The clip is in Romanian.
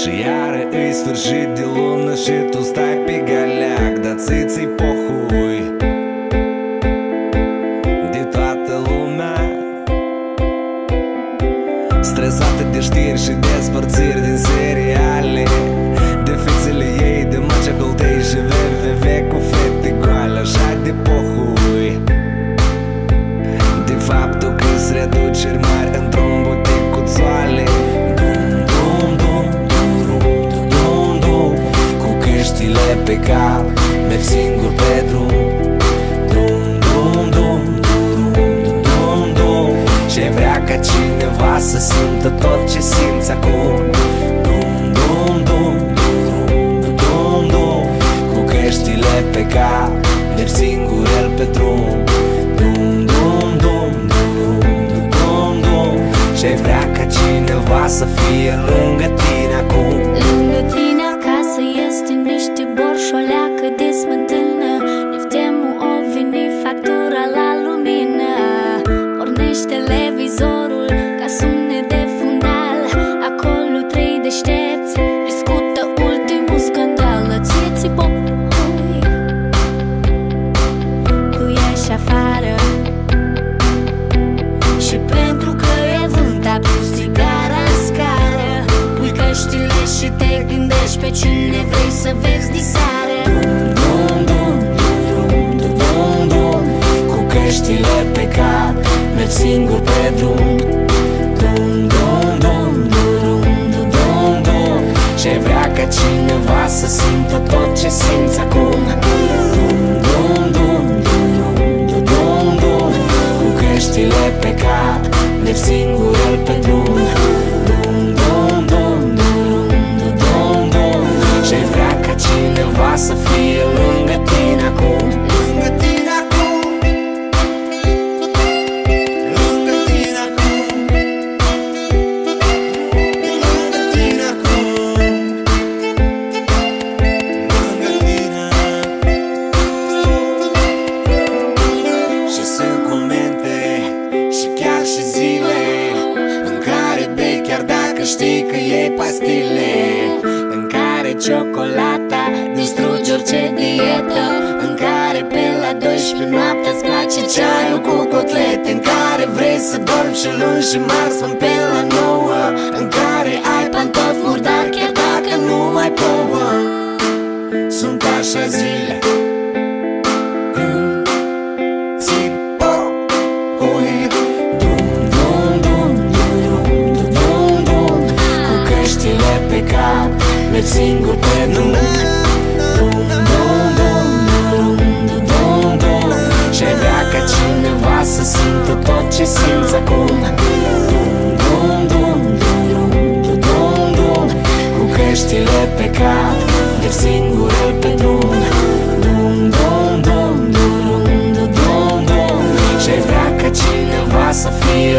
Și iară îi sfârșit de lună și tu stai pe galeac, dar ți-i pohui de toată lumea, stresată de știri și despărțiri din seriale, de fițele ei, de Macea Coltei și WWW cu fete goale. Așa de pohui de faptul că-s reduceri mari într-un butic cu țoale. Pe cap, merg singur pe drum. Dum, dum, dum, dum, dum, dum, dum. Și vrea ca cineva să simtă tot ce simți acum. Dum, dum, dum, dum, dum, dum. Cu căștile pe cap, merg singur el pe drum. Dum, dum, dum, dum, dum, dum. Și vrea ca cineva să fie lângă tine acum. Lângă tine acasă este niște borși, o leacă de smântână. Neftemul o veni factura la lumină. Pornește televizorul ca sunet de fundal. Acolo trei deștepți discută ultimul scandal. Ție-ți pohui, tu ieși afară și pentru că e vânt apus țigara în scară, pui căștile și te gândești pe cine vrei să vezi diseară. Dum, dum, dum, dum, dum, dum. Cu căștile pe cap, merg singur pe drum. Dum, dum, dum, dum, dum, dum, dum. Și vrea ca cineva să simtă tot ce simți acum. Dum, dum, dum, dum, dum, dum, dum. Cu căștile pe cap, merg singur el pe drum. Dum, dum, dum, dum, dum, dum, dum. Și vrea ca cineva să fie lângă tine acum. Lângă tine acum. Lângă tine acum. Lângă tine acum. Lângă tine. Și sunt momente și chiar și zile în care bei chiar dacă știi că iei pastile, în care ciocolata distruge orice dietă, în care pe la 12 noaptea îți place ceaiul cu cotlete, în care vrei să dormi și luni și marți până pe la 9, în care ai pantofi murdari chiar dacă nu mai plouă. Sunt așa zile când ți-i pohui. Dum, dum, dum, dum, dum, dum, dum. Cu căștile pe cap, merg singur pe drum. Dum, dum, dum, dum, dum, dum, dum. Și vrea ca cineva să simtă tot ce simți acum. Dum, dum, dum, dum, dum, dum, dum. Cu căștile pe cap, merg singur el pe drum. Dum, dum, dum, dum, dum, dum, dum. Și vrea ca cineva să fie